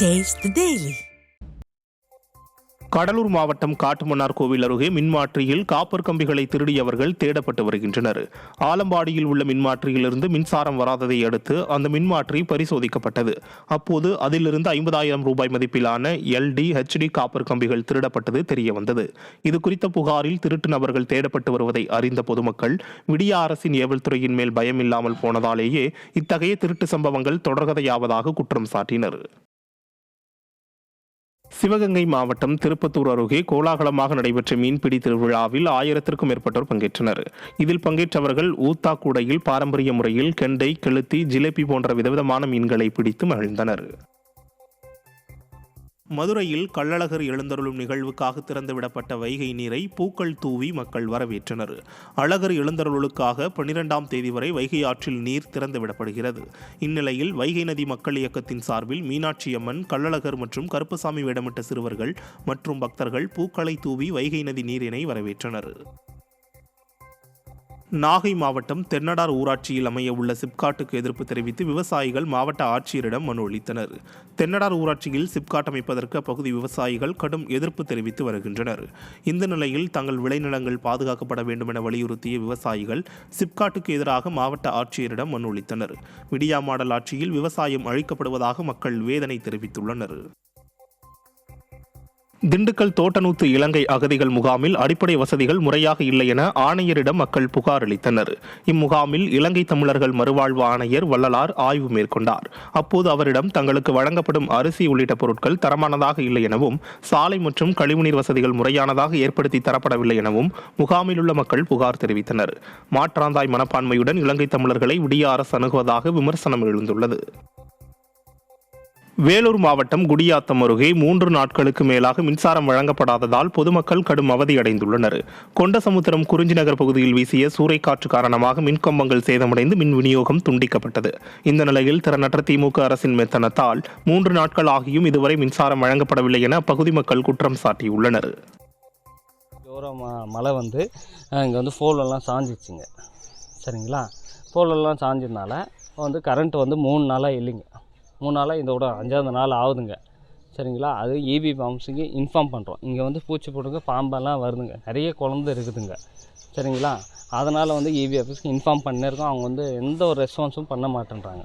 Taste the Daily. Cuddalore மாவட்டம் காட்டுமன்னார் கோவில் அருகே மின்மாற்றியில் காப்பர் கம்பிகளை திருடியவர்கள் தேடப்பட்டு வருகின்றனர். ஆலம்பாடியில் உள்ள மின்மாற்றியிலிருந்து மின்சாரம் வராததை அடுத்து அந்த மின்மாற்றி பரிசோதிக்கப்பட்டது. அப்போது அதிலிருந்து 50,000 ரூபாய் மதிப்பிலான LD HD காப்பர் கம்பிகள் திருடப்பட்டது தெரியவந்தது. இதுகுறித்த புகாரில் திருட்டு நபர்கள் தேடப்பட்டு வருவதை அறிந்த பொதுமக்கள் விடிய அரசின் ஏவல் துறையின் மேல் பயமில்லாமல் போனதாலேயே இத்தகைய திருட்டு சம்பவங்கள் தொடர்கதையாவதாக குற்றம் சாட்டினர். சிவகங்கை மாவட்டம் திருப்பத்தூர் அருகே கோலாகலமாக நடைபெற்ற மீன்பிடி திருவிழாவில் 1000க்கும் மேற்பட்டோர் பங்கேற்றனர். இதில் பங்கேற்றவர்கள் ஊத்தா கூடையில் பாரம்பரிய முறையில் கெண்டை, கெளுத்தி, ஜிலேபி போன்ற விதவிதமான மீன்களை பிடித்து மகிழ்ந்தனர். மதுரையில் கள்ளழகர் எழுந்தருளும் நிகழ்வுக்காக திறந்துவிடப்பட்ட வைகை நீரை பூக்கள் தூவி மக்கள் வரவேற்றனர். அழகர் எழுந்தருளுக்காக 12ஆம் தேதி வரை வைகை ஆற்றில் நீர் திறந்துவிடப்படுகிறது. இந்நிலையில் வைகை நதி மக்கள் இயக்கத்தின் சார்பில் மீனாட்சி அம்மன், கள்ளழகர் மற்றும் கருப்பசாமி வேடமிட்ட சிறுவர்கள் மற்றும் பக்தர்கள் பூக்களை தூவி வைகை நதி நீரினை வரவேற்றனர். நாகை மாவட்டம் தென்னடார் ஊராட்சியில் அமைய உள்ள சிப்காட்டுக்கு எதிர்ப்பு தெரிவித்து விவசாயிகள் மாவட்ட ஆட்சியரிடம் மனு அளித்தனர். தென்னடார் ஊராட்சியில் சிப்காட் அமைப்பதற்கு அப்பகுதி விவசாயிகள் கடும் எதிர்ப்பு தெரிவித்து வருகின்றனர். இந்த நிலையில் தங்கள் விளைநிலங்கள் பாதுகாக்கப்பட வேண்டும் என வலியுறுத்திய விவசாயிகள் சிப்காட்டுக்கு எதிராக மாவட்ட ஆட்சியரிடம் மனு அளித்தனர். விடியா மாடல் ஆட்சியில் விவசாயம் அழிக்கப்படுவதாக மக்கள் வேதனை தெரிவித்துள்ளனர். திண்டுக்கல் தோட்டநூத்து இலங்கை அகதிகள் முகாமில் அடிப்படை வசதிகள் முறையாக இல்லை என ஆணையரிடம் மக்கள் புகார் அளித்தனர். இம்முகாமில் இலங்கை தமிழர்கள் மறுவாழ்வு ஆணையர் வள்ளலார் ஆய்வு மேற்கொண்டார். அப்போது அவரிடம் தங்களுக்கு வழங்கப்படும் அரிசி உள்ளிட்ட பொருட்கள் தரமானதாக இல்லை எனவும் சாலை மற்றும் கழிவுநீர் வசதிகள் முறையானதாக ஏற்படுத்தி தரப்படவில்லை எனவும் முகாமில் உள்ள மக்கள் புகார் தெரிவித்தனர். மாற்றாந்தாய் மனப்பான்மையுடன் இலங்கை தமிழர்களை விடிய அரசு அணுகுவதாக விமர்சனம் எழுந்துள்ளது. வேலூர் மாவட்டம் குடியாத்தம் அருகே 3 நாட்களுக்கு மேலாக மின்சாரம் வழங்கப்படாததால் பொதுமக்கள் கடும் அவதியடைந்துள்ளனர். கொண்டசமுத்திரம் குறிஞ்சிநகர் பகுதியில் வீசிய சூறைக்காற்று காரணமாக மின்கம்பங்கள் சேதமடைந்து மின் விநியோகம் துண்டிக்கப்பட்டது. இந்த நிலையில் திறனற்ற திமுக அரசின் மெத்தனத்தால் 3 நாட்கள் ஆகியும் இதுவரை மின்சாரம் வழங்கப்படவில்லை என அப்பகுதி மக்கள் குற்றம் சாட்டியுள்ளனர். மழை வந்து இங்கே ஃபோலெல்லாம் சாஞ்சிச்சுங்க. சரிங்களா, ஃபோலெல்லாம் சாஞ்சதுனால கரண்ட் 3 நாளாக இல்லைங்க. 3 நாளாக இதோட 5ஆவது நாள் ஆகுதுங்க. சரிங்களா, அது EB பாம்ஸுக்கு இன்ஃபார்ம் பண்ணுறோம். இங்கே பூச்சி போடுங்க, பாம்பெல்லாம் வருதுங்க, நிறைய குழந்தை இருக்குதுங்க. சரிங்களா, அதனால் EB ஆஃபீஸ்க்கு இன்ஃபார்ம் பண்ணியிருக்கோம். அவங்க எந்த ஒரு ரெஸ்பான்ஸும் பண்ண மாட்டேன்றாங்க.